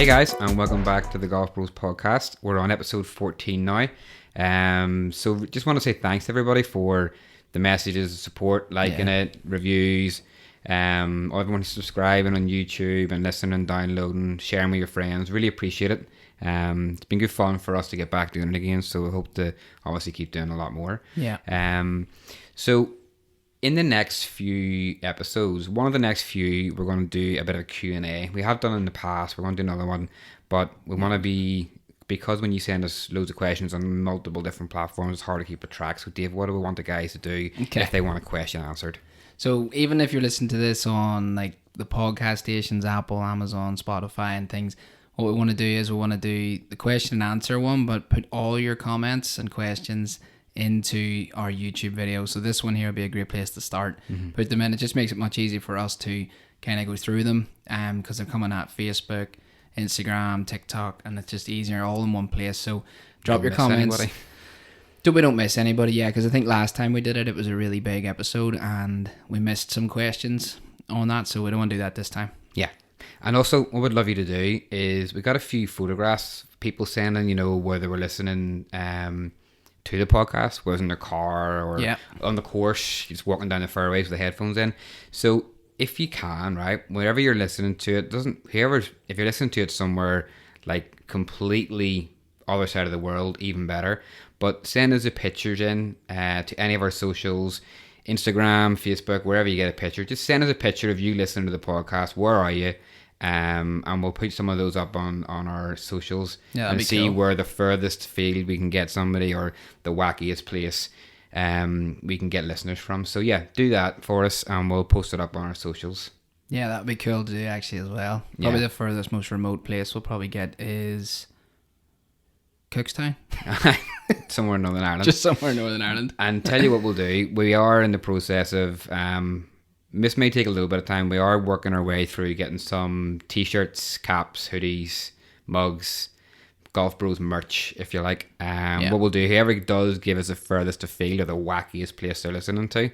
Hey guys, and welcome back to the Golf Bros podcast. We're on episode 14 now. So just want to say thanks to everybody for the messages, support, liking it, reviews, everyone subscribing on YouTube and listening, downloading, sharing with your friends. Really appreciate it. It's been good fun for us to get back doing it again, so we hope to obviously keep doing a lot more. So in the next few episodes, one of the next few, we're going to do a bit of a Q&A. We have done it in the past. We're going to do another one, but we want to be, because when you send us loads of questions on multiple different platforms, it's hard to keep a track. So Dave, what do we want the guys to do if they want a question answered? So even if you're listening to this on like the podcast stations, Apple, Amazon, Spotify and things, what we want to do is we want to do the question and answer one, but put all your comments and questions into our YouTube video. So this one here will be a great place to start. Put them in. It just makes it much easier for us to kind of go through them, because they're coming at Facebook, Instagram, TikTok, and it's just easier all in one place. So drop your comments. We don't miss anybody, because I think last time we did it, it was a really big episode and we missed some questions on that, so we don't want to do that this time. Yeah. And also, what we'd love you to do is, we got a few photographs, people sending, where they were listening to the podcast, whether in their car or on the course, just walking down the fairways with the headphones in. So if you can, right, wherever you're listening to it, if you're listening to it somewhere like completely other side of the world, even better. But send us the pictures in to any of our socials, Instagram, Facebook, wherever you get a picture. Just send us a picture of you listening to the podcast. Where are you? And we'll put some of those up on our socials and see cool. where the furthest field we can get somebody, or the wackiest place we can get listeners from. So yeah, do that for us and we'll post it up on our socials. Yeah, that'd be cool to do actually as well. Probably the furthest, most remote place we'll probably get is Cookstown. Somewhere in Northern Ireland. Just somewhere in Northern Ireland. And tell you what we'll do. We are in the process of... this may take a little bit of time. We are working our way through getting some t-shirts, caps, hoodies, mugs, Golf Bros merch, if you like. What we'll do, whoever does give us the furthest afield or the wackiest place they're listening to,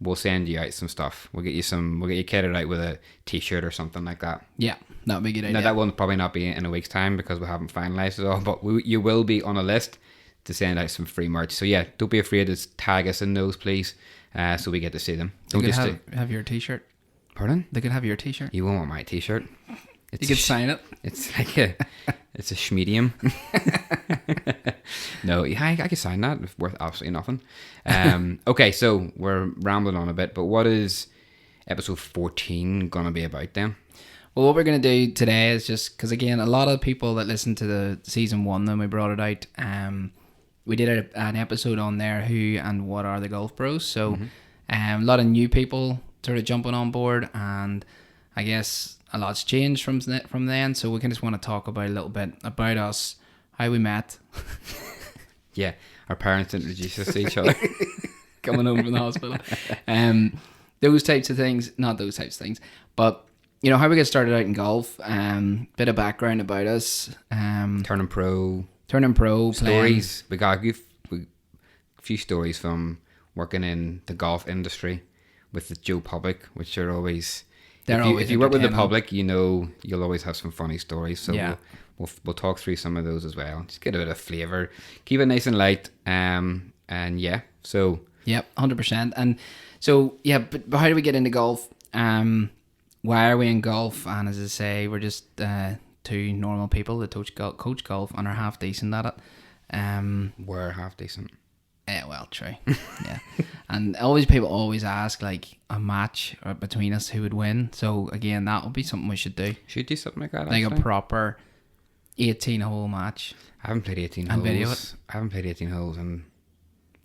we'll send you out some stuff. We'll get you kitted out with a t-shirt or something like that. Yeah, that would be a good idea. Now, that will probably not be in a week's time because we haven't finalised it all, but you will be on a list to send out some free merch. So yeah, don't be afraid to tag us in those, please. So we get to see them. They could have your t-shirt. Pardon? They could have your t-shirt. You won't want my t-shirt. You could sign it. It's like it's a schmedium. No, I could sign that. It's worth absolutely nothing. Okay, so we're rambling on a bit, but what is episode 14 going to be about then? Well, what we're going to do today is just, because again, a lot of people that listen to the season 1, then we brought it out, we did an episode on there, who and what are the Golf Bros. So a lot of new people sort of jumping on board, and I guess a lot's changed from then. So we can just want to talk about a little bit about us, how we met. Yeah, our parents introduced us to each other. Coming home from the hospital. Those types of things, not those types of things, but how we get started out in golf, bit of background about us. Turning pro stories. We got a few stories from working in the golf industry with the Joe public, which are always... If you work with the public, you'll always have some funny stories. So yeah. We'll talk through some of those as well. Just get a bit of flavour. Keep it nice and light. And yeah, so... Yep, 100%. And so, yeah, but how do we get into golf? Why are we in golf? And as I say, we're just two normal people that coach golf and are half decent at it. We're half decent. Yeah, well, true. Yeah. And people always ask, like, a match between us, who would win. So again, that would be something we should do. Should do something like that. Like a proper 18-hole match. I haven't played 18 holes. Video it. I haven't played 18 holes in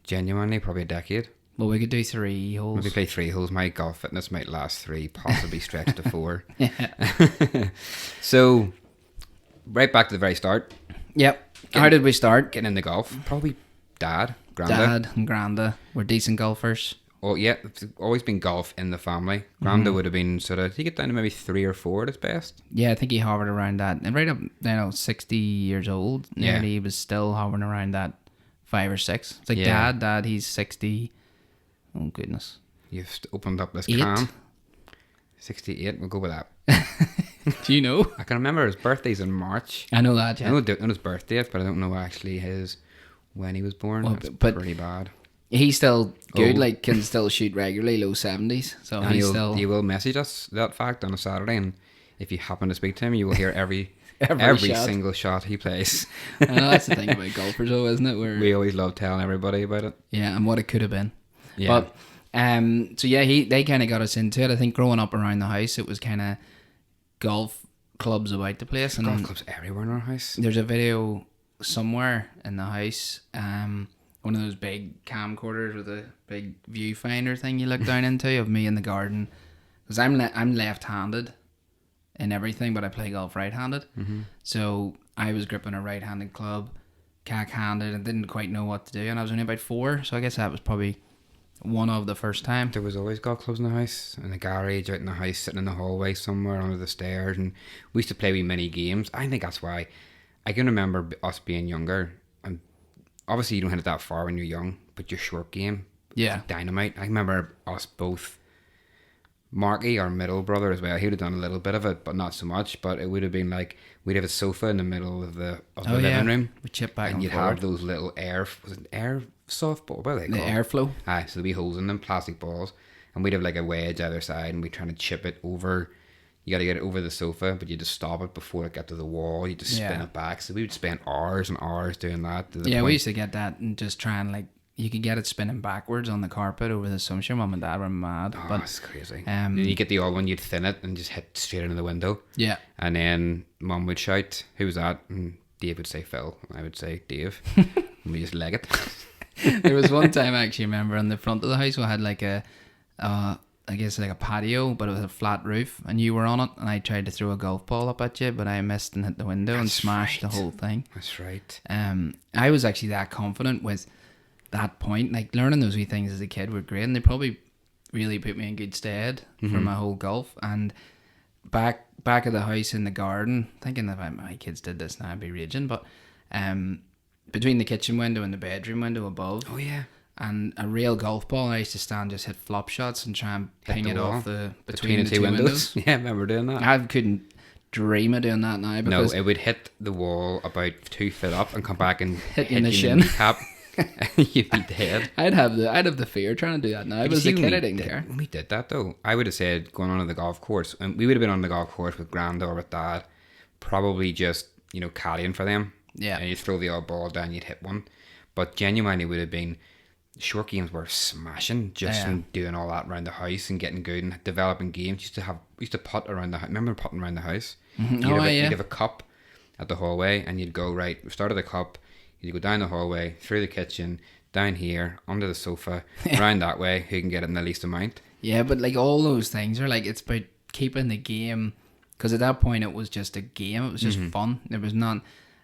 genuinely probably a decade. Well, we could do 3 holes. Maybe play 3 holes. My golf fitness might last 3, possibly stretch to 4. Yeah. So, right back to the very start. Yep. How did we start? Getting into golf. Probably Dad and Granda were decent golfers. Oh yeah, it's always been golf in the family. Granda would have been sort of, he get down to maybe 3 or 4 at his best. Yeah, I think he hovered around that. And right up, 60 years old. Nearly, he was still hovering around that 5 or 6. It's like Dad, he's 60. Oh goodness. You've opened up this 8. can. 68, we'll go with that. Do you know? I can remember his birthday's in March. I know that, yeah. I know his birthday, but I don't know actually when he was born. Well, That's but pretty bad. He's still good, Oh. like can still shoot regularly, low 70s. So And he's still he will message us that fact on a Saturday, and if you happen to speak to him, you will hear every every shot. single shot he plays. I know that's the thing about golfers, though, isn't it? Where We always love telling everybody about it. yeah, and what it could have been. Yeah. But so yeah, they kind of got us into it. I think growing up around the house, it was kind of golf clubs about the place, and Golf clubs everywhere in our house. there's a video somewhere in the house, one of those big camcorders with a big viewfinder thing you look down into of me in the garden, because I'm left-handed in everything, but I play golf right-handed. Mm-hmm. So I was gripping a right-handed club, cack-handed, and didn't quite know what to do. And I was only about 4, so I guess that was probably one of the first time. There was always golf clubs in the house, in the garage, out in the house, sitting in the hallway somewhere under the stairs, and we used to play wee mini games. I think that's why I can remember us being younger, and obviously you don't hit it that far when you're young, but your short game, Yeah. dynamite. I remember us both. Marky, our middle brother as well, he would have done a little bit of it, but not so much. But it would have been like we'd have a sofa in the middle of the living room, We chip back and you'd forward. have those little air softball, what are they The called? airflow. Aye, so there'd be holes in them, plastic balls, and we'd have like a wedge either side, and we'd trying to chip it over. You got to get it over the sofa, but you just stop it before it got to the wall. You just spin Yeah. it back. So we would spend hours and hours doing that. To the Yeah, we point- used to get that and just try and you could get it spinning backwards on the carpet over the summer. Sure, mum and dad were mad, Oh, but it's crazy. um, You get the old one, you'd thin it and just hit straight into the window. yeah, And then mum would shout, "Who was that?" And Dave would say Phil. And I would say Dave. And we just leg it. there was one time I actually remember in the front of the house we had like a patio, but it was a flat roof, and you were on it, and I tried to throw a golf ball up at you, but I missed and hit the window and That's smashed right. the whole thing. That's right. I was actually that confident with that point. Like learning those wee things as a kid were great, and they probably really put me in good stead for my whole golf. And back at the house in the garden, thinking if my kids did this now I'd be raging, but between the kitchen window and the bedroom window above, Oh, yeah. and a real golf ball, I used to stand just hit flop shots and try and ping the it wall. off the Between the two windows. Yeah, I remember doing that. I couldn't dream of doing that now No, because it would hit the wall about 2 feet up and come back and Hit you in the you shin. kneecap. You'd be dead. I'd have the fear trying to do that now. But as a kid, I didn't care. When we did that though, I would have said going on to the golf course, and we would have been on the golf course with Granda or with Dad, probably just caddying for them. Yeah. And you'd throw the odd ball down, you'd hit one. But genuinely, would have been short games were smashing just from doing all that around the house and getting good and developing games. We used to putt around the house. Remember putting around the house? Mm-hmm. You'd have a cup at the hallway, and you'd go right. We started the cup. You'd go down the hallway, through the kitchen, down here, under the sofa, around that way. Who can get it in the least amount? Yeah, but all those things are it's about keeping the game, because at that point it was just a game. It was just fun. There was none,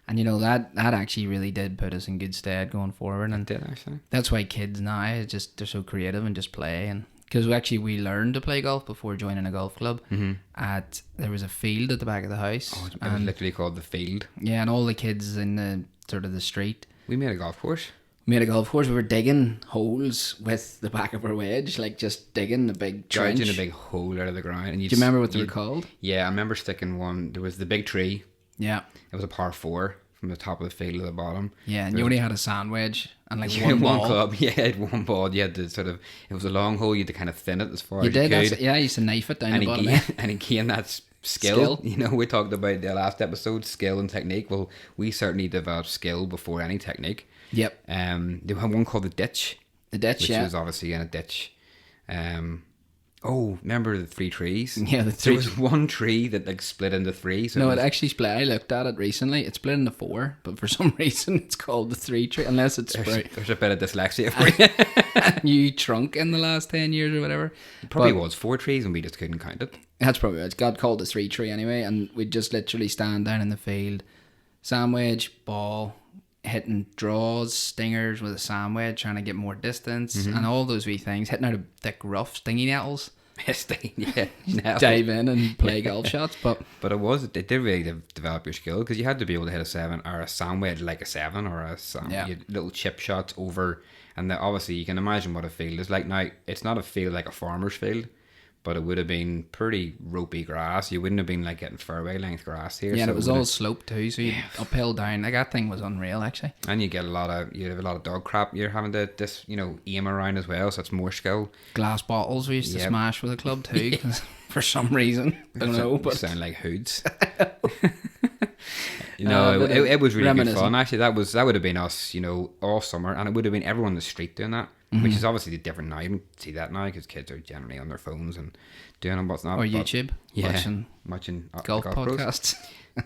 and that actually really did put us in good stead going forward. And Did actually. that's why kids now they're so creative and just play. And because we learned to play golf before joining a golf club. There was a field at the back of the house. Oh, it was literally called the field. Yeah, and all the kids in the sort of the street. We made a golf course. We made a golf course. We were digging holes with the back of our wedge, just digging a big trench. Gouging a big hole out of the ground. And Do you remember what they were called? Yeah, I remember sticking one. There was the big tree. Yeah. It was a par 4 from the top of the field to the bottom. Yeah, and you only had a sand wedge and One one ball. club, yeah, it had one ball. You had to it was a long hole. You had to kind of thin it as far You as did. you could. I used to knife it down And the bottom. again, that's skill. We talked about the last episode, skill and technique. Well, we certainly developed skill before any technique. Yep. They had one called the ditch. The ditch, which yeah. was obviously in a ditch. Remember the 3 trees? Yeah, the There 3 was one tree that split into 3. So No, it actually split. I looked at it recently. It split into 4, but for some reason it's called the 3 tree, unless it's there's a bit of dyslexia for you. new trunk in the last 10 years or whatever. It probably was 4 trees and we just couldn't count it. That's probably right. It got called the 3 tree anyway, and we'd just literally stand down in the field, sandwich, ball, hitting draws, stingers with a sandwich, trying to get more distance, and all those wee things, hitting out a thick rough, stingy nettles, Yeah. dive in and play golf shots. But it did really develop your skill, because you had to be able to hit a 7 or a sandwich like a 7 or a little chip shots over. And then obviously you can imagine what a field is like now. It's not a field like a farmer's field, but it would have been pretty ropey grass. You wouldn't have been like getting fairway length grass here. Yeah, so and it was all sloped too, so you uphill down. Like that thing was unreal, actually. And you have a lot of dog crap. You're having to aim around as well, so it's more skill. Glass bottles we used to smash with a club too, cause for some reason. I don't know, but sound like hoods. It was really good fun. Actually, that would have been us, all summer, and it would have been everyone on the street doing that. Which is obviously different now. You don't see that now because kids are generally on their phones and doing what's not. Or YouTube, watching golf podcasts.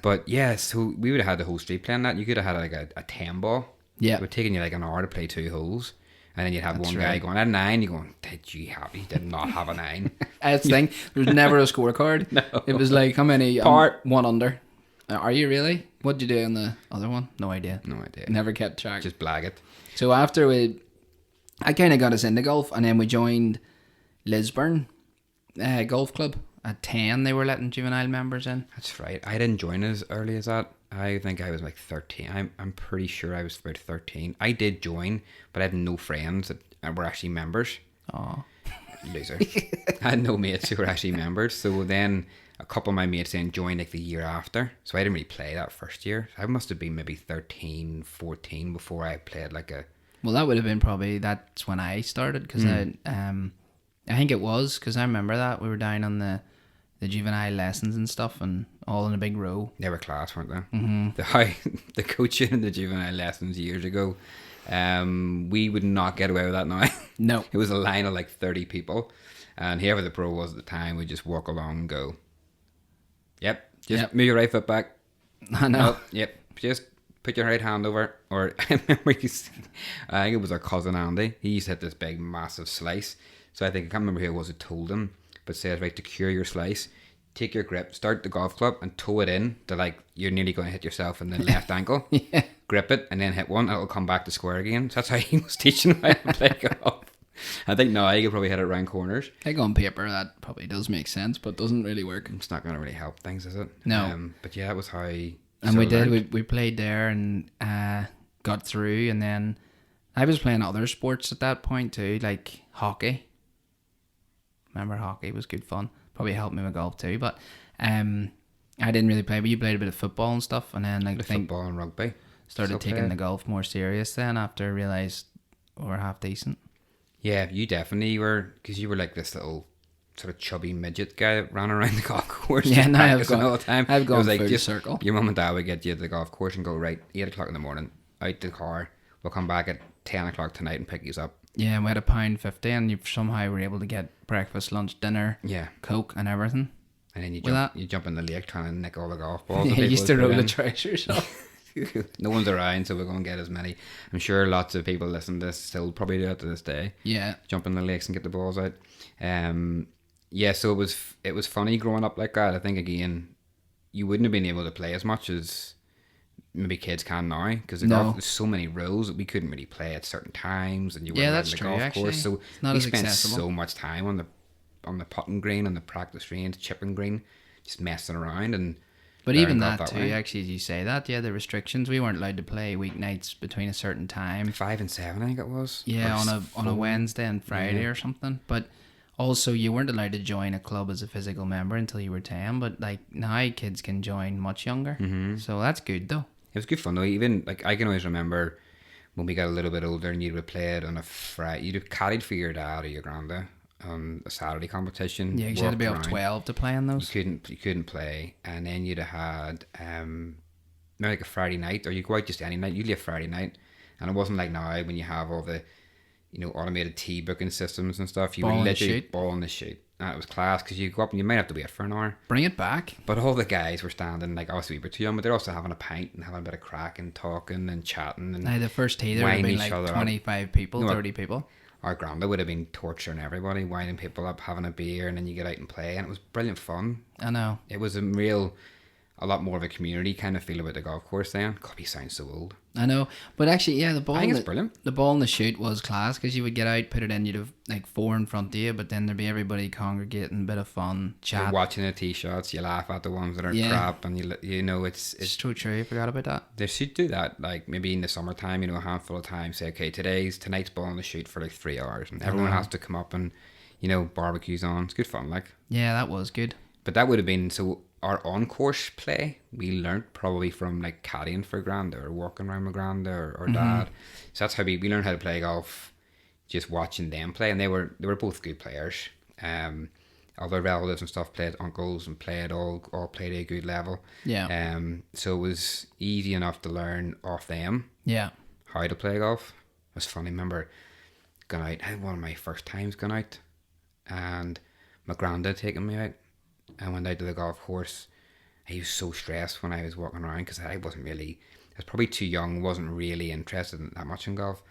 But yeah, so we would have had the whole street playing that. You could have had like a 10 ball. Yeah. It would take you like an hour to play 2 holes. And then you'd have one guy going, at 9, you're going, he did not have a 9. That's the thing. There was never a scorecard. No. It was like, how many? One under. Are you really? What'd you do on the other one? No idea. Never kept track. Just blag it. So after I kind of got us into golf, and then we joined Lisburn Golf Club at 10. They were letting juvenile members in. That's right. I didn't join as early as that. I think I was like 13. I'm pretty sure I was about 13. I did join, but I had no friends that were actually members. Oh, loser. I had no mates who were actually members. So then a couple of my mates then joined like the year after. So I didn't really play that first year. I must have been maybe 13, 14 before I played like a... Well, that would have been that's when I started, because I think it was, because I remember that we were down on the juvenile lessons and stuff, and all in a big row. They were class, weren't they? Mm-hmm. The coaching in the juvenile lessons years ago, we would not get away with that now. No. It was a line of like 30 people, and whoever the pro was at the time would just walk along and go, move your right foot back. I know. Just put your right hand over. Or I remember I think it was our cousin Andy. He used to hit this big massive slice. So I can't remember who it was who told him, but said, right, to cure your slice, take your grip, start the golf club and toe it in to like you're nearly going to hit yourself in the left ankle. Yeah. Grip it and then hit one and it'll come back to square again. So that's how he was teaching how to play golf. I think now you could probably hit it around corners. I think on paper that probably does make sense, but doesn't really work. It's not going to really help things, is it? No. But yeah, it was how... And we did. We played there and got through, and then I was playing other sports at that point too, like hockey. Remember, hockey was good fun. Probably helped me with golf too, but I didn't really play. But you played a bit of football and stuff, and then football and rugby. Started taking the golf more serious then after I realised we were half decent. Yeah, you definitely were, because you were like this little sort of chubby midget guy that ran around the golf course. Yeah, now I've gone all the time. I've gone like full circle. Your mum and dad would get you to the golf course and go, right, 8 o'clock in the morning, out the car. We'll come back at 10 o'clock tonight and pick you up. Yeah, we had £1.50 and you somehow were able to get breakfast, lunch, dinner, Coke and everything. And then you jump in the lake trying to nick all the golf balls. Yeah, you used to roll the treasures off. No one's around, so we're going to get as many. I'm sure lots of people listen to this still probably do it to this day. Yeah. Jump in the lakes and get the balls out. Yeah, so it was funny growing up like that. I think, again, you wouldn't have been able to play as much as maybe kids can now, because there's so many rules that we couldn't really play at certain times, and you weren't that's on the true, golf actually. course. So it's not we as spent accessible. So much time on the putting green, on the practice range, chipping green, just messing around. And but even that too, actually, as you say that, the restrictions, we weren't allowed to play weeknights between a certain time. 5 and 7, I think it was. Yeah, on a Wednesday and Friday or something. But also, you weren't allowed to join a club as a physical member until you were 10. But like now, kids can join much younger, so that's good though. It was good fun though. Even like I can always remember when we got a little bit older and you would play it on a Friday. You'd have caddied for your dad or your granddad on a Saturday competition. Yeah, you had to be up 12 to play in those. You couldn't play, and then you'd have had maybe like a Friday night, or you go out just any night. Usually a Friday night, and it wasn't like now when you have all the automated tee booking systems and stuff. You would literally ball on the shoot. And it was class, because you go up and you might have to wait for an hour. Bring it back. But all the guys were standing, like obviously we were too young, but they're also having a pint and having a bit of crack and talking and chatting. And now the first tee there would have been like 25 people, 30 people. Our granda would have been torturing everybody, winding people up, having a beer, and then you get out and play, and it was brilliant fun. I know. It was a lot more of a community kind of feel about the golf course then. God, he sounds so old. I know, but actually, the ball. I think it's brilliant. The ball in the shoot was class, because you would get out, put it in, you'd have like 4 in front of you, but then there'd be everybody congregating, a bit of fun, chat. You're watching the tee shots, you laugh at the ones that are crap, and it's so true. I forgot about that. They should do that, like maybe in the summertime, a handful of times. Say, okay, tonight's ball in the shoot for like 3 hours, and everyone has to come up and you know, barbecues on. It's good fun, like. Yeah, that was good. But that would have been, so our on-course play, we learnt probably from like caddying for Granda or walking around with Granda or Dad. So that's how we learned how to play golf, just watching them play. And they were both good players. All their relatives and stuff played, uncles, and played all played at a good level. Yeah. So it was easy enough to learn off them. Yeah. How to play golf. It was funny. I remember going out. I had one of my first times going out, and my granddad taking me out. I went out to the golf course. He was so stressed when I was walking around because I was probably too young, wasn't really interested in that much in golf.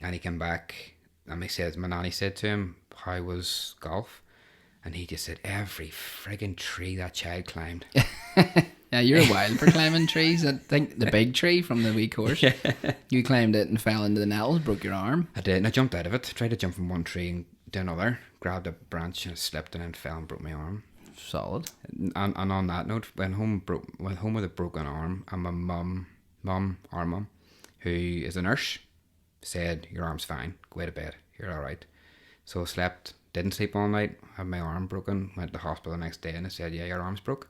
And he came back and my nanny said to him, "How was golf?" And he just said, "Every friggin' tree that child climbed." Yeah, you're wild for climbing trees. I think the big tree from the wee course. Yeah. You climbed it and fell into the nettles, broke your arm. I did, and I jumped out of it. Tried to jump from one tree and to another. Grabbed a branch and slipped and then fell and broke my arm. Solid. And on that note, went home with a broken arm, and my our mum, who is a nurse, said, "Your arm's fine. Go to bed. You're all right." So I didn't sleep all night, had my arm broken, went to the hospital the next day, and they said, "Yeah, your arm's broke."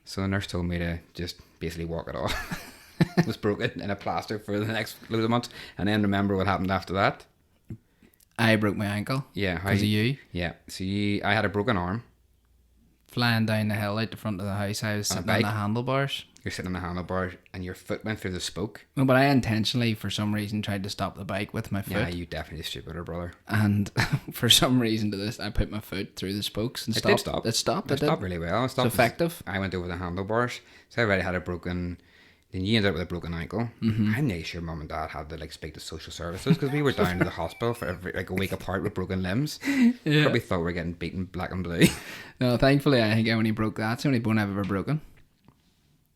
So the nurse told me to just basically walk it off. It was broken in a plaster for the next load of months, and then remember what happened after that. I broke my ankle. Yeah, because of you. Yeah, so I had a broken arm. Flying down the hill out the front of the house, I was sitting on the handlebars. You're sitting on the handlebars and your foot went through the spoke. No, but I intentionally, for some reason, tried to stop the bike with my foot. Yeah, you definitely stupider, brother. And for some reason I put my foot through the spokes and stopped. Did stop. It stopped. It stopped really well. It's effective. I went over the handlebars. So I already had a broken... Then you ended up with a broken ankle. Mm-hmm. I'm not sure Mum and Dad had to speak to social services because we were down to the hospital for a week apart with broken limbs. Yeah. Probably thought we were getting beaten black and blue. No, thankfully I think I only broke that. It's the only bone I've ever broken.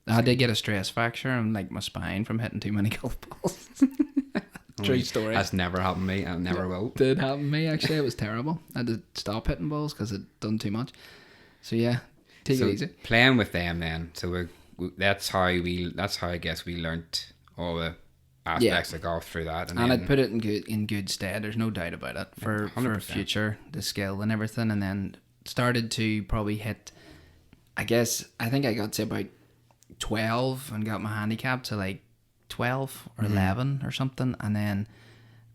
I did get a stress fracture and my spine from hitting too many golf balls. True story. That's never happened to me and never will. It did happen to me actually. It was terrible. I had to stop hitting balls because it done too much. So yeah, take it easy. Playing with them then. So that's how I guess we learnt all the aspects of golf through that, and I'd put it in good stead. There's no doubt about it for future, the skill and everything. And then started to probably hit. I think I got to about 12 and got my handicap to 12 or 11 or something, and then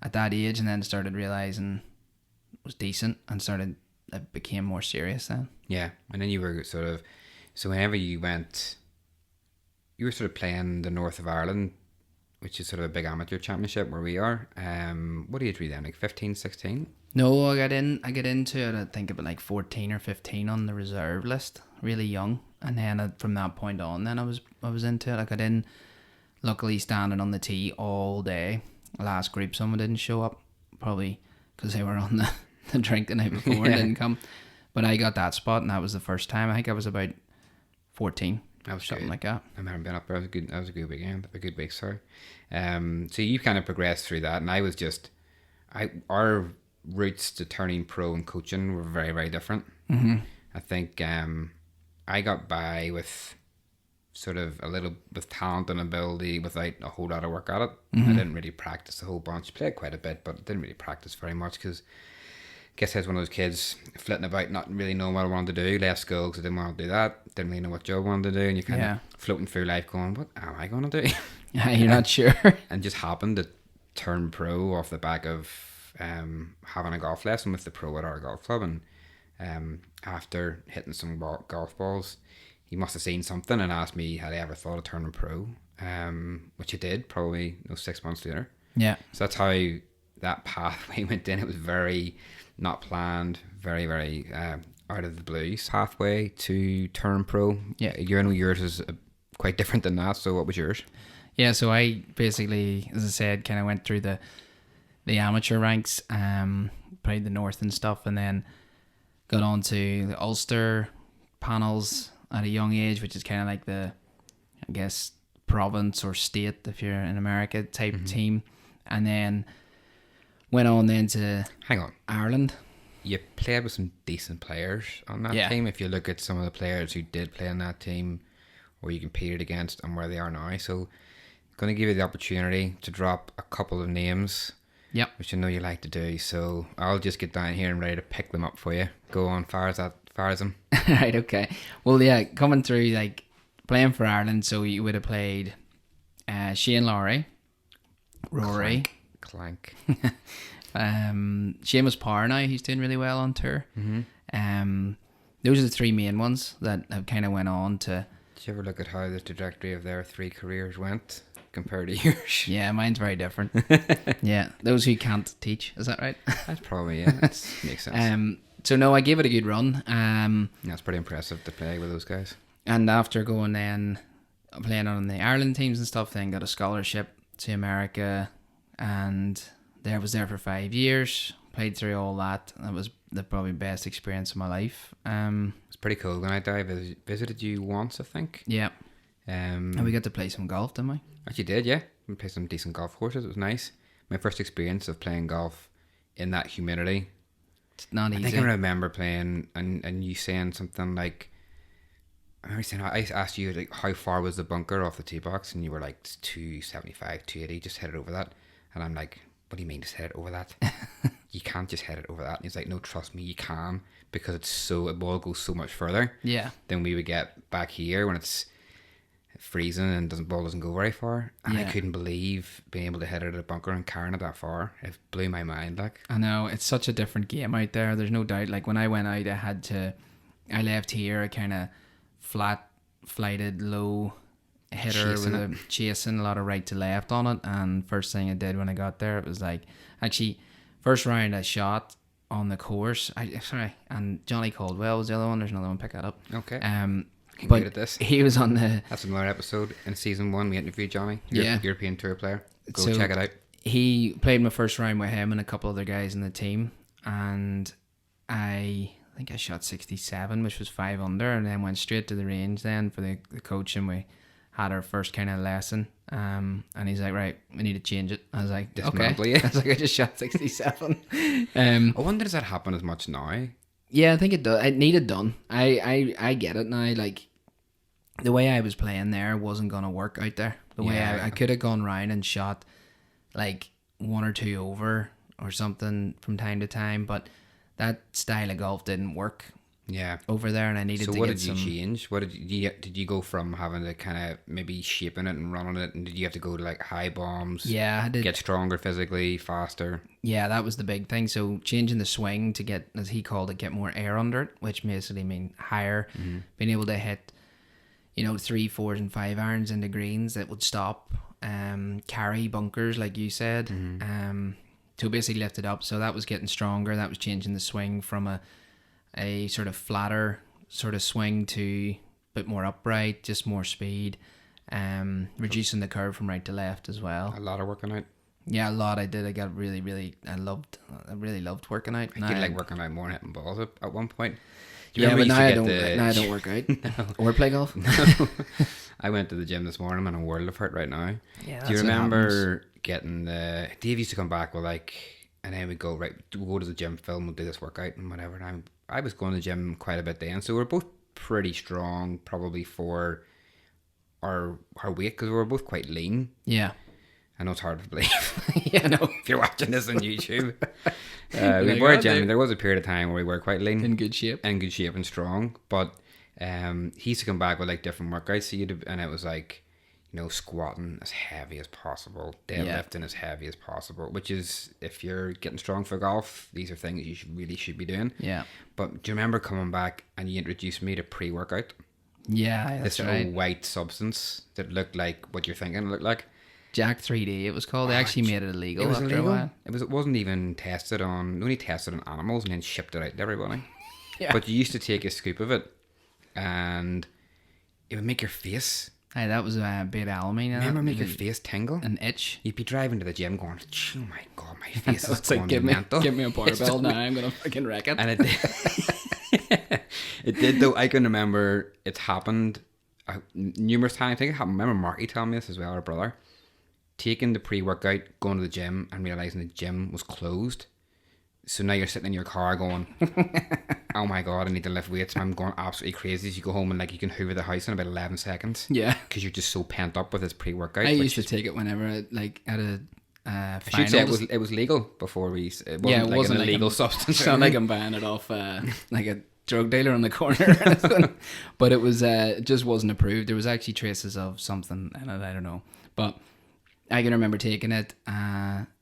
at that age, and then started realizing it was decent and it became more serious then. Yeah, and then you were so whenever you went. You were sort of playing the North of Ireland, which is sort of a big amateur championship where we are. What age were you then? 15, 16? No, I got into it, I think about 14 or 15 on the reserve list, really young. And then from that point on, then I was into it. I got in, luckily standing on the tee all day. Last group, someone didn't show up, probably because they were on the drink the night before and didn't come. But I got that spot, and that was the first time. I think I was about 14. That was something good. Like that. I remember being up there. That was a good weekend. A good week, sorry. So you kind of progressed through that, and I was just... Our routes to turning pro and coaching were very, very different. Mm-hmm. I think I got by with sort of a little with talent and ability without a whole lot of work at it. Mm-hmm. I didn't really practice a whole bunch. Played quite a bit, but didn't really practice very much because... Guess I was one of those kids flitting about, not really knowing what I wanted to do. Left school because I didn't want to do that. Didn't really know what job I wanted to do, and you kind of floating through life, going, "What am I going to do?" Yeah, you're not sure. And just happened to turn pro off the back of having a golf lesson with the pro at our golf club, and after hitting some golf balls, he must have seen something and asked me had I ever thought of turning pro, which I did probably 6 months later. Yeah. So that's how that pathway went in. It was very not planned, very, very out of the blues. Pathway to turn pro. Yeah. I know yours is quite different than that. So what was yours? Yeah, so I basically, as I said, kind of went through the amateur ranks, played the North and stuff, and then got on to the Ulster panels at a young age, which is kind of like the, I guess, province or state, if you're in America, type team. And then went on then to Ireland. You played with some decent players on that team. If you look at some of the players who did play in that team or you competed against and where they are now. So going to give you the opportunity to drop a couple of names Yep. Which I know you like to do. So I'll just get down here and ready to pick them up for you. Go on, fires them. Right, okay. Well, yeah, coming through, like, playing for Ireland, so you would have played Shane Lowry, Rory. Clank. Seamus Power now, he's doing really well on tour. Mm-hmm. Those are the three main ones that have kind of went on to... Did you ever look at how the trajectory of their 3 careers went compared to yours? Yeah, mine's very different. Yeah, those who can't teach, is that right? That's probably, yeah, that makes sense. So no, I gave it a good run. That's pretty impressive to play with those guys. And after going then, playing on the Ireland teams and stuff, then got a scholarship to America, and I was there for 5 years, played through all that. That was the probably best experience of my life. It's pretty cool. When I visited you once, I think. Yeah. And we got to play some golf, didn't we? Actually did, yeah. We played some decent golf courses. It was nice. My first experience of playing golf in that humidity. It's not easy. I think I remember playing and you saying something like, I asked you like how far was the bunker off the tee box, and you were like 275, 280, just head it over that. And I'm like, what do you mean just head it over that? You can't just head it over that. And he's like, no, trust me, you can, because the ball goes so much further. Yeah. Than we would get back here when it's freezing and the ball doesn't go very far. And I couldn't believe being able to hit it at a bunker and carrying it that far. It blew my mind. Like, I know, it's such a different game out there. There's no doubt. Like when I went out, I left here a kind of flat, flighted, low hitter chasing a lot of right to left on it. And first thing I did when I got there, it was like, actually, first round I shot on the course. And Johnny Caldwell was the other one. There's another one, pick that up. Okay. But at this. He was on the... That's another episode in season 1. We interviewed Johnny, European Tour player. Go check it out. He played my first round with him and a couple other guys in the team, and I think I shot 67, which was 5 under, and then went straight to the range then for the coach, and we had our first kind of lesson. And he's like, right, we need to change it. I was like, okay. I was like, I just shot 67. I wonder, does that happen as much now? Yeah, I think it does. It needed done. I get it now. Like, the way I was playing there wasn't going to work out there. The way I could have gone round and shot like 1 or 2 over or something from time to time, but that style of golf didn't work. Yeah, over there, and I needed to get some... So what did you change? Did you go from having to kind of maybe shaping it and running it, and did you have to go to like high bombs? Yeah, I had to get stronger physically, faster. Yeah, that was the big thing. So changing the swing to get, as he called it, get more air under it, which basically mean higher. Mm-hmm. Being able to hit, 3, 4, and 5 irons into greens that would stop, carry bunkers like you said, to basically lift it up. So that was getting stronger. That was changing the swing from a sort of flatter sort of swing to a bit more upright, just more speed, reducing the curve from right to left as well. A lot of working out. Yeah, a lot. I did. I got really really loved working out. I did like working out more than hitting balls at one point. Yeah, but now I don't work out. No. Or play golf. No. I went to the gym this morning. I'm in a world of hurt right now. Yeah, do you remember getting Dave used to come back with like, and then we'd go, right, we'll go to the gym, film, we'll do this workout and whatever. And I was going to the gym quite a bit then, so we're both pretty strong probably for our weight, because we were both quite lean. Yeah. I know it's hard to believe. Yeah, no. If you're watching this on YouTube. We were gymming. There was a period of time where we were quite lean. In good shape and strong. But he used to come back with like different workouts. And it was like, squatting as heavy as possible, deadlifting as heavy as possible, which is, if you're getting strong for golf, these are things you should be doing. Yeah. But do you remember coming back and you introduced me to pre-workout? Yeah, that's this little white substance that looked like what you're thinking it looked like. Jack 3D, it was called. They actually made it illegal after illegal. A while. It wasn't even tested on, only tested on animals and then shipped it out to everybody. Yeah. But you used to take a scoop of it and it would make your face... Hey, that was a bit alamine. Remember, make your face tingle? An itch. You'd be driving to the gym going, oh my God, my face is going like, mental. Give me a barbell now, I'm going to fucking wreck it. And it did. It did, though. I can remember it's happened numerous times. I think I remember Marky telling me this as well, our brother. Taking the pre-workout, going to the gym and realising the gym was closed. So now you're sitting in your car going, oh my God, I need to lift weights. I'm going absolutely crazy. So you go home and like you can hoover the house in about 11 seconds. Yeah. Because you're just so pent up with this pre-workout. I used to take it whenever I had a I should say it was legal before we. It wasn't an illegal substance. It's not like I'm buying it off like a drug dealer on the corner. But it was it just wasn't approved. There was actually traces of something in it. I don't know. But I can remember taking it.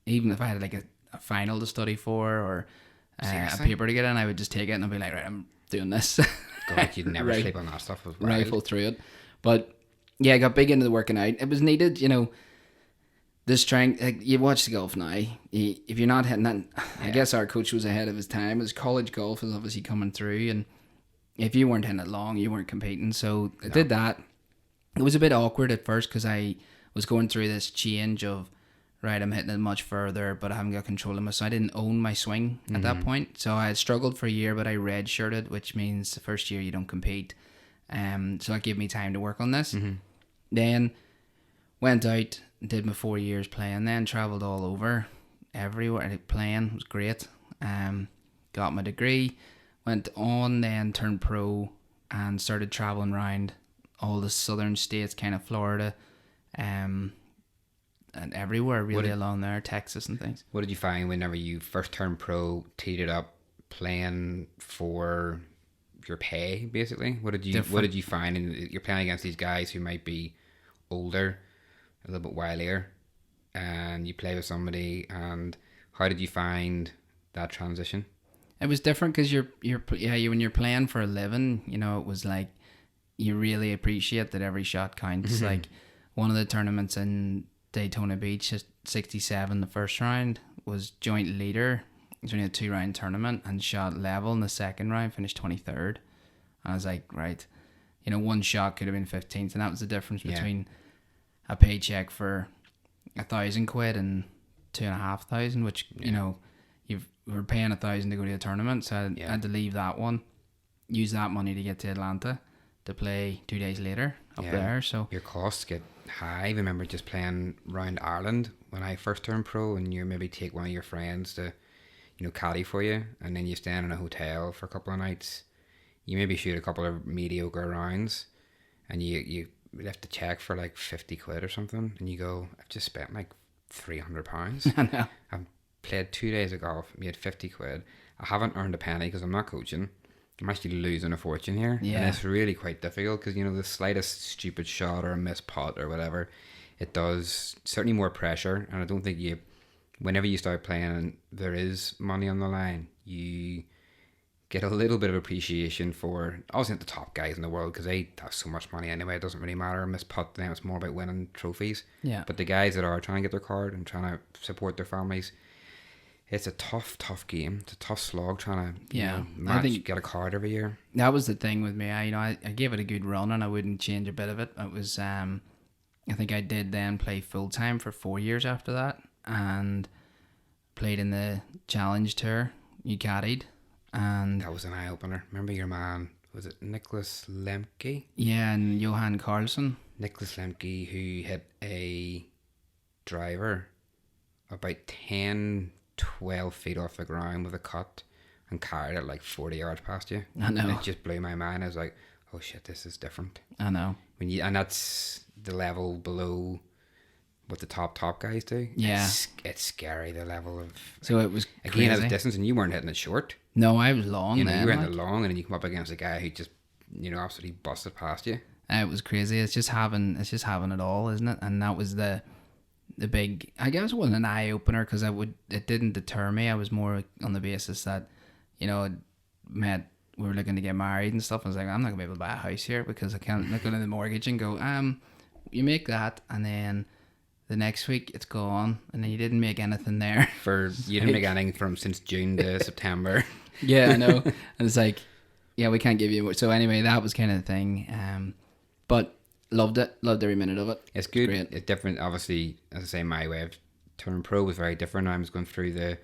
Even if I had like a final to study for or a paper to get in, I would just take it and I'd be like, right, I'm doing this. God, you'd never sleep on that stuff. It was rifle through it. But yeah, I got big into the working out. It was needed, you know. The strength, like, you watch the golf now. If you're not hitting that, I guess our coach was ahead of his time. His college golf is obviously coming through, and if you weren't hitting it long, you weren't competing. So I did that. It was a bit awkward at first because I was going through this change of, right, I'm hitting it much further, but I haven't got control of my. So I didn't own my swing at that point. So I had struggled for a year, but I redshirted, which means the first year you don't compete. So it gave me time to work on this. Then went out. Did my 4 years playing, then travelled all over, everywhere playing. It was great. Got my degree, went on, then turned pro and started travelling around all the southern states, kind of Florida, and everywhere really along there, Texas and things. What did you find whenever you first turned pro, teed it up, playing for your pay, basically? What did you find? And you're playing against these guys who might be older, a little bit wilier, and you play with somebody, and how did you find that transition? It was different because when you're playing for a living, you know, it was like you really appreciate that every shot counts. Like one of the tournaments in Daytona Beach, 67, the first round was joint leader. It was only a 2-round tournament and shot level in the second round, finished 23rd. And I was like, right, you know, one shot could have been 15th, and that was the difference between a paycheck for £1,000 and 2,500, which you know we're paying 1,000 to go to a tournament, so I had to leave that one, use that money to get to Atlanta to play 2 days later up there. So your costs get high. I remember just playing around Ireland when I first turned pro, and you maybe take one of your friends to, you know, caddy for you, and then you stand in a hotel for a couple of nights. You maybe shoot a couple of mediocre rounds, and you left the check for like £50 or something, and you go, I've just spent like £300. I know. I've played 2 days of golf, made £50. I haven't earned a penny because I'm not coaching. I'm actually losing a fortune here, and it's really quite difficult because, you know, the slightest stupid shot or a missed putt or whatever, it does certainly more pressure. And I don't think whenever you start playing and there is money on the line, you get a little bit of appreciation for, obviously, the top guys in the world, because they have so much money anyway. It doesn't really matter. Miss putt, then it's more about winning trophies. Yeah. But the guys that are trying to get their card and trying to support their families, it's a tough game. It's a tough slog trying to get a card every year. That was the thing with me. I gave it a good run, and I wouldn't change a bit of it. It was I think I did then play full time for 4 years after that, and played in the Challenge Tour. You caddied. And that was an eye opener. Remember your man, was it Nicholas Lemke? Yeah, and Johan Carlson. Nicholas Lemke, who hit a driver about 10-12 feet off the ground with a cut and carried it like 40 yards past you. I know. And it just blew my mind. I was like, oh shit, this is different. I know. And that's the level below what the top guys do. Yeah. It's scary, the level of... So it was again, crazy. at a distance, and you weren't hitting it short. No, I was long. You know, you were hitting it long, and then you come up against a guy who just, you know, absolutely busted past you. It was crazy. It's just having it all, isn't it? And that was the big... I guess it wasn't an eye-opener because it didn't deter me. I was more on the basis that, you know, we were looking to get married and stuff. I was like, I'm not going to be able to buy a house here because I can't look into the mortgage and go, you make that, and then... the next week it's gone, and then you didn't make anything there. You didn't make anything from since June to September. Yeah, I know. And it's like, yeah, we can't give you more. So anyway, that was kind of the thing. But loved it. Loved every minute of it. It's good. It's different. Obviously, as I say, my way of turning pro was very different. I was going through the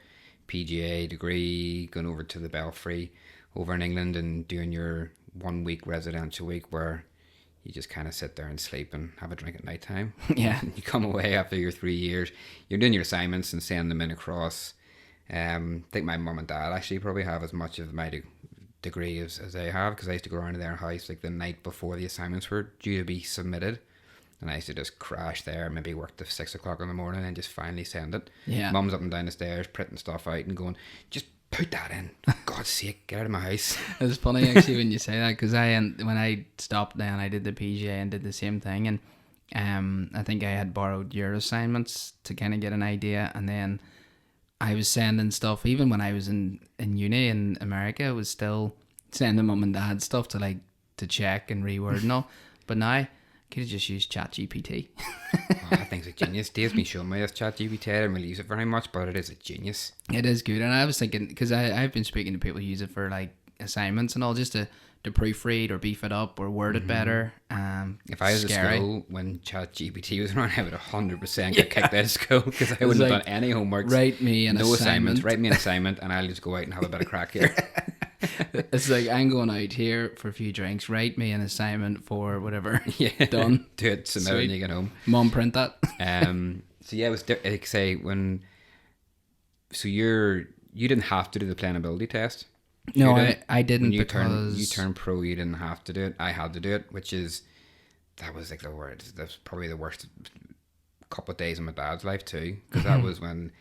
PGA degree, going over to the Belfry over in England and doing your 1 week residential week where you just kind of sit there and sleep and have a drink at night time. Yeah. You come away after your 3 years. You're doing your assignments and sending them in across. I think my mum and dad actually probably have as much of my degree as they have, because I used to go around to their house like the night before the assignments were due to be submitted. And I used to just crash there, maybe work till 6 o'clock in the morning and just finally send it. Yeah. Mum's up and down the stairs, printing stuff out and going, just put that in. For God's sake, get out of my house. It's funny actually when you say that, because when I stopped then, I did the PGA and did the same thing. And I think I had borrowed your assignments to kind of get an idea. And then I was sending stuff, even when I was in uni in America, I was still sending mum and dad stuff to check and reword and all. But now, could have just used ChatGPT. I think it's a genius. Dave's been showing me this ChatGPT. I don't really use it very much, but it is a genius. It is good. And I was thinking, because I've been speaking to people who use it for like assignments and all, just to proofread or beef it up or word it better. If I was at school when ChatGPT was around, I would 100% get kicked out of school because I wouldn't have done any homework. Write me an assignment. Write me an assignment and I'll just go out and have a bit of crack here. It's like, I'm going out here for a few drinks. Write me an assignment for whatever. Yeah, done. Do it. Submit it when you get home. Mom, print that. So yeah, it was like say when. So you didn't have to do the planability test. No, I didn't. When you because turned pro, you didn't have to do it. I had to do it, that was like that's probably the worst couple of days of my dad's life too, because that was when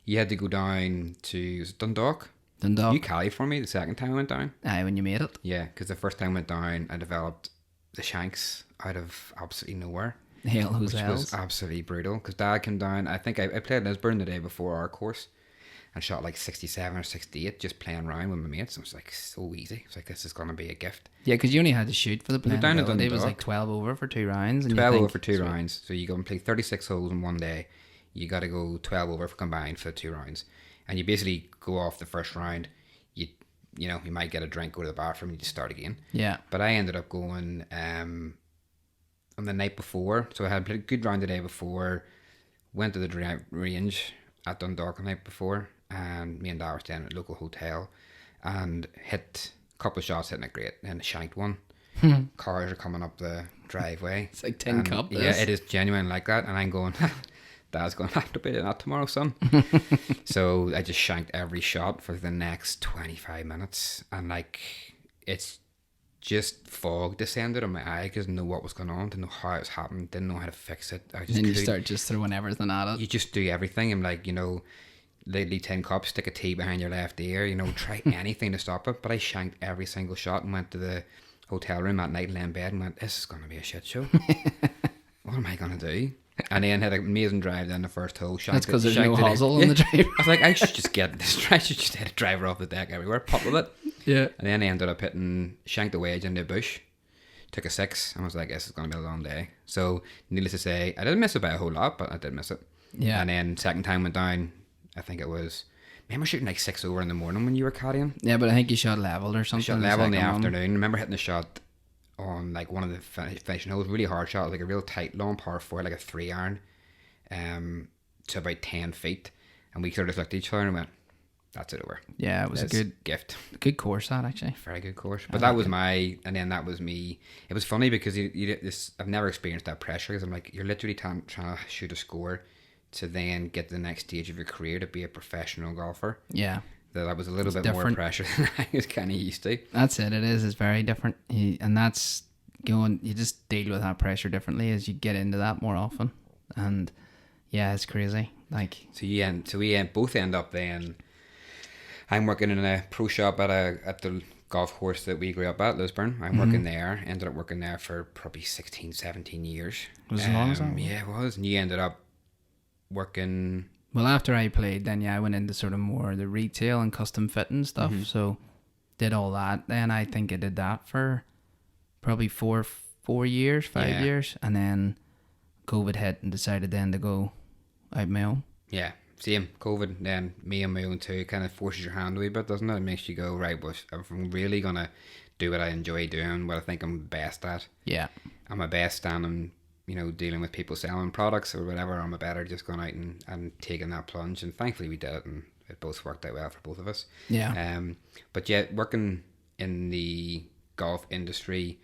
you had to go down to Dundalk. You Cali for me the second time I went down. Aye, when you made it. Yeah, because the first time I went down, I developed the shanks out of absolutely nowhere. Hell, which was absolutely brutal. Because Dad came down. I think I played Lisburn the day before our course, and shot like 67 or 68 just playing around with my mates. It was like so easy. It's like, this is gonna be a gift. Yeah, because you only had to shoot for the planability. It was like 12 over for 2 rounds. And 12 over for 2 rounds. So you go and play 36 holes in one day. You got to go 12 over for combined for 2 rounds, and you basically go off the first round. You know, you might get a drink, go to the bathroom, and you just start again. Yeah. But I ended up going on the night before. So I had played a good round the day before, went to the range at Dundalk the night before, and me and Dad were staying at a local hotel, and hit a couple of shots, hitting it great, and shanked one. Cars are coming up the driveway. It's like 10 cup. Yeah, it is genuine like that. And I'm going, Dad's going, I have to be doing that tomorrow, son. So I just shanked every shot for the next 25 minutes. And like, it's just fog descended on my eye because I didn't know what was going on, didn't know how it was happening, didn't know how to fix it. Then you start just throwing everything at it. You just do everything. I'm like, you know, lately 10 cups, stick a T behind your left ear, you know, try anything to stop it. But I shanked every single shot and went to the hotel room at night, lay in bed and went, this is going to be a shit show. What am I going to do? And then had an amazing drive down the first hole. That's because there's no hustle on the drive. I was like, I should just get this. I should just hit a driver off the deck everywhere, pop with it. Yeah. And then I ended up shanked a wedge into a bush, took a 6, and was like, this is going to be a long day. So, needless to say, I didn't miss it by a whole lot, but I did miss it. Yeah. And then second time went down, I think it was, remember shooting like 6 over in the morning when you were caddying? Yeah, but I think you shot leveled or something. I shot level in the afternoon. Remember hitting the shot on like one of the finishing holes, really hard shot, like a real tight, long par 4, like a 3-iron. To about 10 feet, and we sort of looked at each other and went, that's it over. Yeah, it was a good gift. Good course, that actually. Very good course. But that was and then that was me. It was funny because I've never experienced that pressure, because I'm like, you're literally trying to shoot a score to then get to the next stage of your career to be a professional golfer. Yeah. That was a little bit more pressure than I was kind of used to. That's it. It is. It's very different. And that's you just deal with that pressure differently as you get into that more often. And yeah, it's crazy. Like, so we both end up then. I'm working in a pro shop at the golf course that we grew up at, Lisburn. I'm working there. Ended up working there for probably 16, 17 years. Was it as long as that? Yeah, it was. And you ended up working. Well, after I played, then I went into sort of more the retail and custom fitting stuff. So did all that. Then I think I did that for probably 5 years, and then COVID hit and decided then to go out my own. Yeah, same. COVID, then me on my own too, kind of forces your hand a wee bit, doesn't it? It makes you go, right, but if I'm really going to do what I enjoy doing, what I think I'm best at. Yeah. I'm my best standing, you know, dealing with people selling products or whatever. I'm a better just going out and taking that plunge. And thankfully we did it, and it both worked out well for both of us. Yeah. But yet working in the golf industry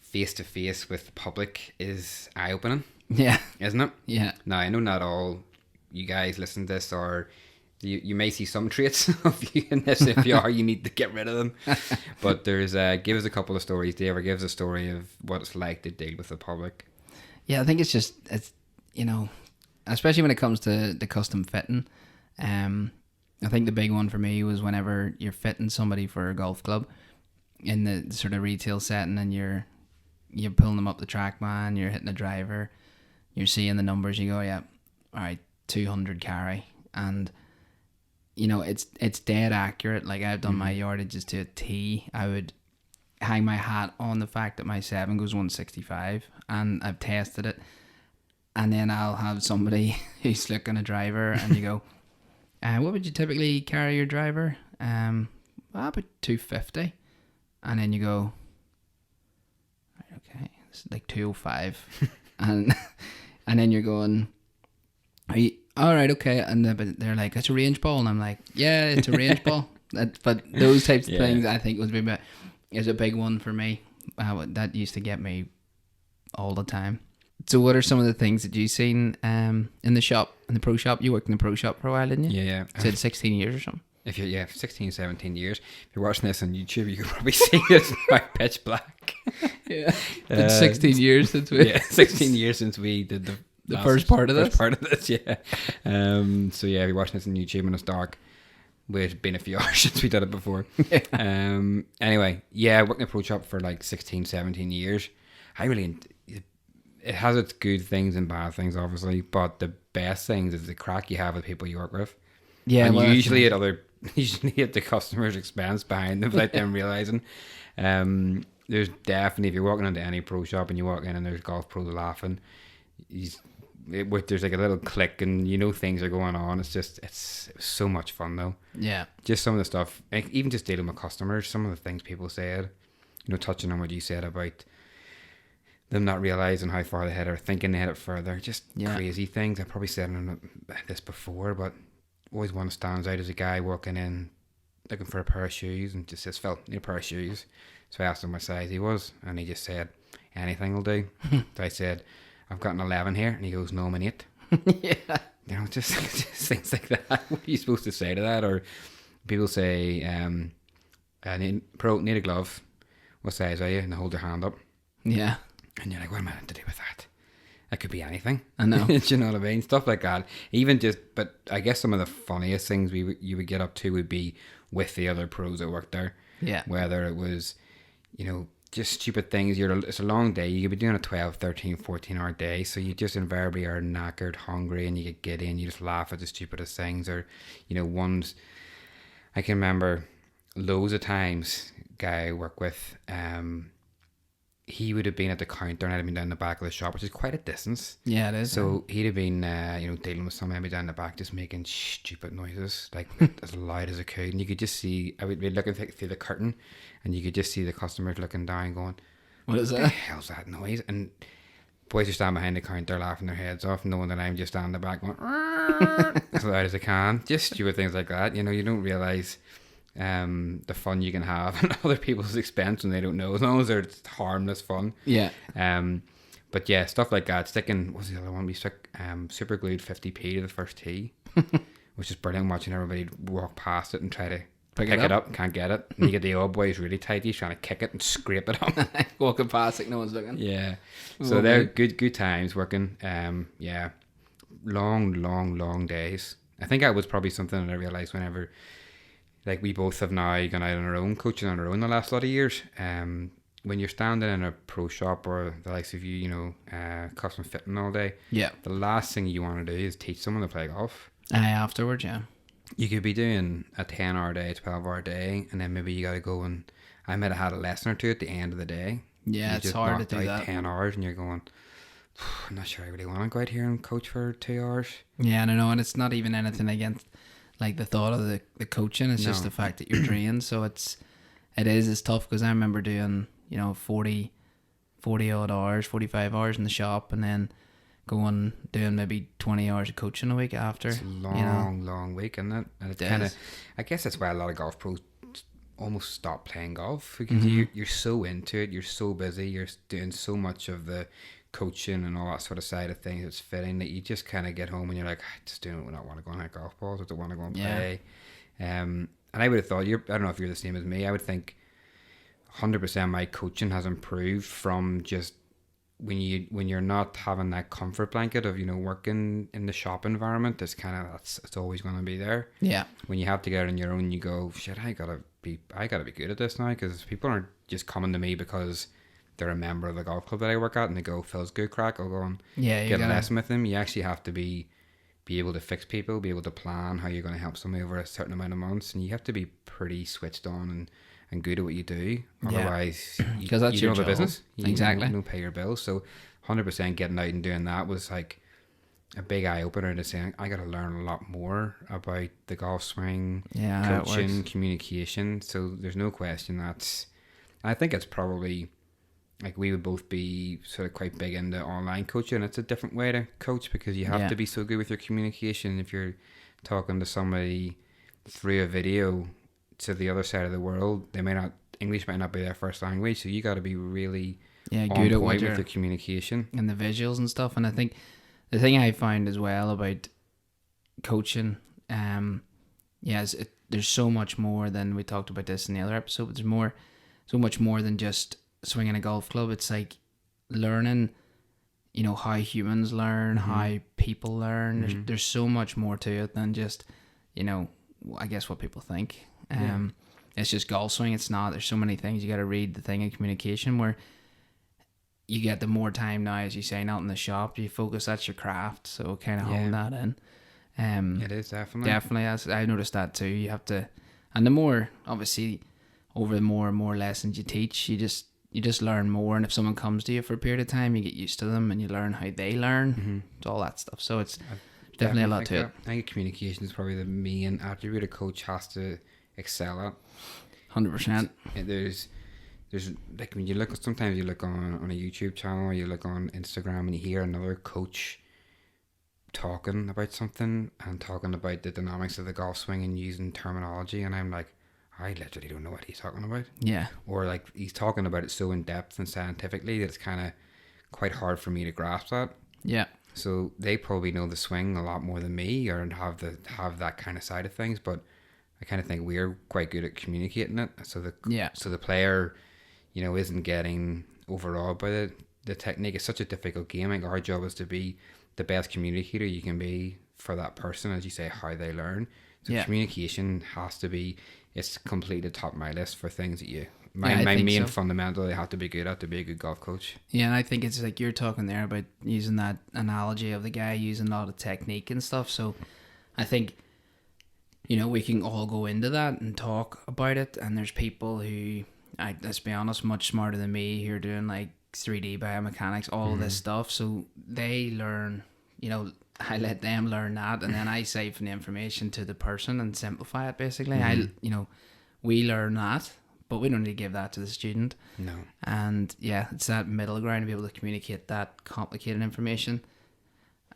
face to face with the public is eye-opening. Yeah. Isn't it? Yeah. Now, I know not all you guys listen to this, or you may see some traits of you in this. If you are, you need to get rid of them. But there's give us a couple of stories, Dave, or give us a story of what it's like to deal with the public. Yeah, I think it's especially when it comes to the custom fitting. I think the big one for me was whenever you're fitting somebody for a golf club in the sort of retail setting, and you're pulling them up the track, man. You're hitting a driver. You're seeing the numbers. You go, yeah, all right, 200 carry, and it's dead accurate. Like, I've done my yardages to a T. I would hang my hat on the fact that my 7 goes 165, and I've tested it. And then I'll have somebody who's looking a driver, and you go, what would you typically carry your driver? About 250. And then you go, okay, it's like 205. and then you're going, are you, all right, okay. And they're like, it's a range ball. And I'm like, yeah, it's a range ball. But those types of things, I think, is a big one for me. That used to get me all the time. So what are some of the things that you've seen in the shop, in the pro shop? You worked in the pro shop for a while, didn't you? Yeah. You said 16 years or something. 16, 17 years. If you're watching this on YouTube, you can probably see it's like pitch black. Yeah. It's 16 years since we... Yeah, 16 years since we did the first part of this. Yeah. So yeah, if you're watching this on YouTube and it's dark, it's been a few hours since we did it before. Anyway, yeah, I worked in a pro shop for like 16, 17 years. It has its good things and bad things, obviously, but the best things is the crack you have with people you work with. Yeah, and usually at the customer's expense behind them without them realizing. There's definitely, if you're walking into any pro shop and you walk in and there's golf pros laughing, there's like a little click and things are going on. It's so much fun though. Yeah. Just some of the stuff, like even just dealing with customers, some of the things people said, touching on what you said about them not realizing how far they had or thinking they had it further. Just crazy things. I probably said this before, but always one that stands out is a guy walking in looking for a pair of shoes and just says, Phil, need a pair of shoes. So I asked him what size he was, and he just said, anything will do. So I said, I've got an 11 here, and he goes, no, I'm an 8. Yeah. Just things like that. What are you supposed to say to that? Or people say, I need a glove. What size are you? And they hold their hand up. Yeah. And you're like, what am I meant to do with that? That could be anything. I know. Do you know what I mean? Stuff like that. But I guess some of the funniest things you would get up to would be with the other pros that worked there. Yeah. Whether it was, just stupid things. It's a long day. You could be doing a 12, 13, 14-hour day. So you just invariably are knackered, hungry, and you get giddy and you just laugh at the stupidest things. Or, ones, I can remember loads of times, guy I work with, he would have been at the counter and I'd have been down the back of the shop, which is quite a distance. Yeah, it is. So he'd have been, dealing with somebody, I'd be down the back just making stupid noises, like as loud as I could. And you could just see, I would be looking through the curtain and you could just see the customers looking down going, what is that? What the hell's that noise? And boys are standing behind the counter laughing their heads off, knowing that I'm just standing in the back going, as loud as I can. Just stupid things like that. You don't realise the fun you can have at other people's expense when they don't know, as long as they're harmless fun. Yeah. But yeah, stuff like that. Sticking, what's the other one? We stuck super glued 50p to the first tee, which is brilliant, watching everybody walk past it and try to pick it up. Can't get it. And you get the old boys really tight. He's trying to kick it and scrape it up. Walking past like no one's looking. Yeah. So they're good times working. Yeah. Long days. I think that was probably something that I realised whenever, like, we both have now gone out on our own, coaching on our own the last lot of years. When you're standing in a pro shop or the likes of custom fitting all day, the last thing you want to do is teach someone to play golf. Afterwards, yeah. You could be doing a 10-hour day, 12-hour day, and then maybe you got to go and I might have had a lesson or two at the end of the day. Yeah, it's hard to do that. 10 hours and you're going, I'm not sure I really want to go out here and coach for 2 hours. Yeah, I know, and it's not even anything against like the thought of the coaching. It's just the fact that you're drained. So it's tough, because I remember doing 40 odd hours, 45 hours in the shop, and then doing maybe 20 hours of coaching a week after. It's a long week, isn't it? And it's kind of, I guess that's why a lot of golf pros almost stop playing golf, because you're so into it, you're so busy, you're doing so much of the coaching and all that sort of side of things that's fitting, that you just kind of get home and you're like, I just don't want to go and hit golf balls, I don't want to go and play. And I would have thought, I don't know if you're the same as me, I would think 100% my coaching has improved from just when you're not having that comfort blanket of, you know, working in the shop environment, it's kind of, it's always going to be there. Yeah. When you have to get it on your own, you go, shit, I gotta be good at this now, because people aren't just coming to me because they're a member of the golf club that I work at and they go, Phil's good crack, I'll go and get a lesson with him. You actually have to be able to fix people, be able to plan how you're going to help somebody over a certain amount of months, and you have to be pretty switched on and good at what you do. Otherwise, because that's you your don't have a business. Exactly. You don't pay your bills. So 100% getting out and doing that was like a big eye opener to saying, I got to learn a lot more about the golf swing, coaching, communication. So there's no question I think it's probably, like, we would both be sort of quite big into online coaching. It's a different way to coach because you have to be so good with your communication. If you're talking to somebody through a video to the other side of the world, English might not be their first language, so you got to be really good at with your communication and the visuals and stuff. And I think the thing I find as well about coaching, there's so much more than, we talked about this in the other episode, but there's so much more than just swinging a golf club. It's like learning, you know, how humans learn, how people learn. There's so much more to it than just, you know, I guess what people think. It's just golf swing. It's not. There's so many things. You got to read the thing in communication, where you get the more time now, as you say, not in the shop. You focus. That's your craft. So kind of hold that in. It is definitely. I noticed that too. You have to, and the more, obviously, over the more and more lessons you teach, you just learn more. And if someone comes to you for a period of time, you get used to them and you learn how they learn. It's all that stuff. So it's definitely a lot to it. I think communication is probably the main attribute a coach has to excel at. 100%. There's like, when you look, sometimes you look on a YouTube channel or you look on Instagram and you hear another coach talking about something and talking about the dynamics of the golf swing and using terminology, and I'm like, I literally don't know what he's talking about. Yeah. Or like, he's talking about it so in depth and scientifically that it's kind of quite hard for me to grasp that. Yeah. So they probably know the swing a lot more than me, or have that kind of side of things, but I kind of think we're quite good at communicating it. So the player, you know, isn't getting overawed by the technique. It's such a difficult game. Like, our job is to be the best communicator you can be for that person, as you say, how they learn. So communication has to be, it's completely top of my list for things that my main fundamental, you have to be good at to be a good golf coach. Yeah, and I think it's like you're talking there about using that analogy of the guy using a lot of technique and stuff. So I think, you know, we can all go into that and talk about it. And there's people who, let's be honest, much smarter than me, who are doing like 3D biomechanics, all this stuff. So they learn, you know, I let them learn that, and then I siphon the information to the person and simplify it basically. We learn that, but we don't need to give that to the student. No. And it's that middle ground to be able to communicate that complicated information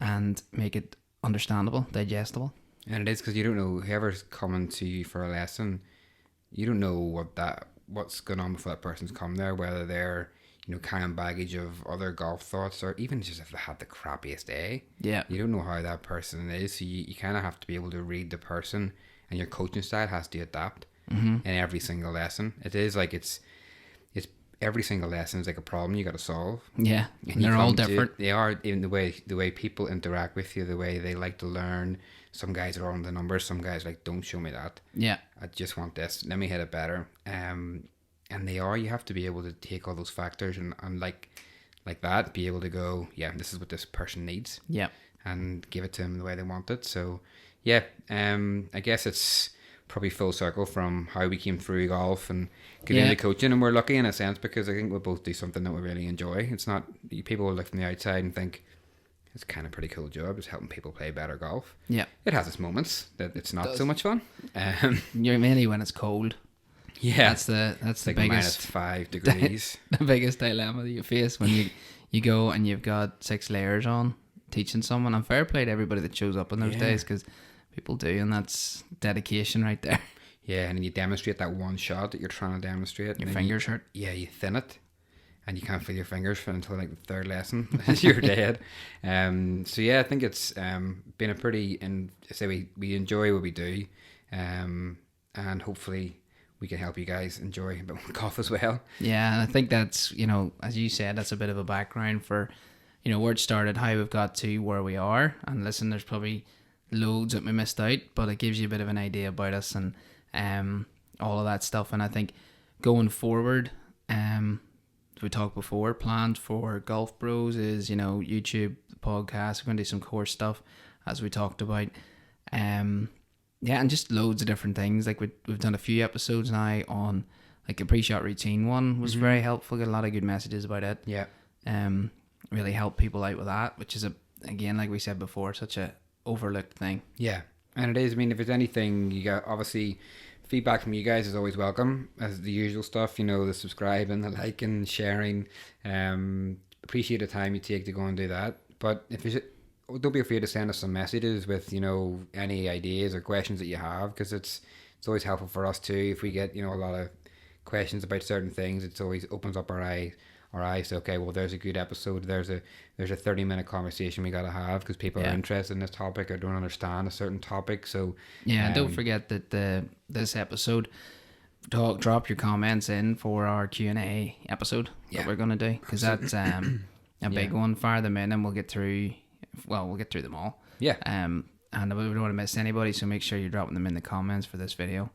and make it understandable, digestible. And it is, because you don't know, whoever's coming to you for a lesson, you don't know what's going on before that person's come there, whether they're, you know, carrying baggage of other golf thoughts, or even just if they had the crappiest day. Yeah. You don't know how that person is, so you kind of have to be able to read the person, and your coaching style has to adapt in every single lesson. It is like, it's every single lesson is like a problem you got to solve. Yeah, and they're all different. They are, in the way people interact with you, the way they like to learn. Some guys are on the numbers, some guys like, don't show me that. Yeah. I just want this. Let me hit it better. And you have to be able to take all those factors and like that, be able to go, yeah, this is what this person needs. Yeah. And give it to them the way they want it. So yeah, I guess it's probably full circle from how we came through golf and getting into coaching, and we're lucky in a sense because I think we both do something that we really enjoy. It's not, people will look from the outside and think it's kind of a pretty cool job, just helping people play better golf. Yeah. It has its moments that it's not so much fun. You're mainly when it's cold. Yeah. That's the like biggest, -5 degrees. The biggest dilemma that you face when you go and you've got 6 layers on teaching someone. And fair play to everybody that shows up on those days, because people do, and that's dedication right there. Yeah, and then you demonstrate that one shot that you're trying to demonstrate. Your fingers hurt. Yeah, you thin it, and you can't feel your fingers for until like the 3rd lesson. You're dead. So yeah, I think it's been a pretty, and say we enjoy what we do, and hopefully we can help you guys enjoy a bit more golf as well. Yeah, and I think that's, you know, as you said, that's a bit of a background for, you know, where it started, how we've got to where we are. And listen, there's probably loads that we missed out, but it gives you a bit of an idea about us and all of that stuff. And I think going forward, as we talked before, plans for Golf Bros is, you know, YouTube, podcast. We're going to do some course stuff, as we talked about. Yeah, and just loads of different things. Like we've done a few episodes now on, like a pre-shot routine one was very helpful. Got a lot of good messages about it. Yeah. Really help people out with that, which is again, like we said before, such a overlooked thing. Yeah, and it is. I mean, if there's anything you got, obviously feedback from you guys is always welcome, as the usual stuff, you know, the subscribing, the liking, sharing. Appreciate the time you take to go and do that. But if you don't be afraid to send us some messages with, you know, any ideas or questions that you have, because it's always helpful for us too. If we get, you know, a lot of questions about certain things, it's always opens up our eyes. Okay, well, there's a good episode. There's a 30-minute conversation we got to have, because people are interested in this topic or don't understand a certain topic. So yeah, don't forget that this episode, drop your comments in for our Q&A episode that we're gonna do, because that's a big one. Fire them in and we'll get through them all. Yeah. And we don't want to miss anybody, so make sure you're dropping them in the comments for this video.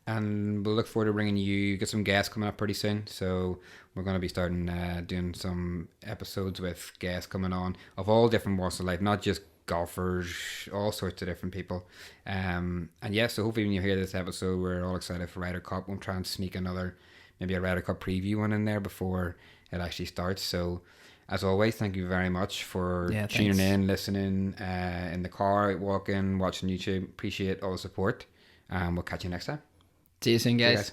And we'll look forward to bringing you, get some guests coming up pretty soon. So we're going to be starting doing some episodes with guests coming on of all different walks of life, not just golfers, all sorts of different people. And yeah, so hopefully when you hear this episode, we're all excited for Ryder Cup. We'll try and sneak maybe a Ryder Cup preview one in there before it actually starts. So as always, thank you very much for tuning in, listening in the car, walking, watching YouTube. Appreciate all the support. We'll catch you next time. See you soon, guys.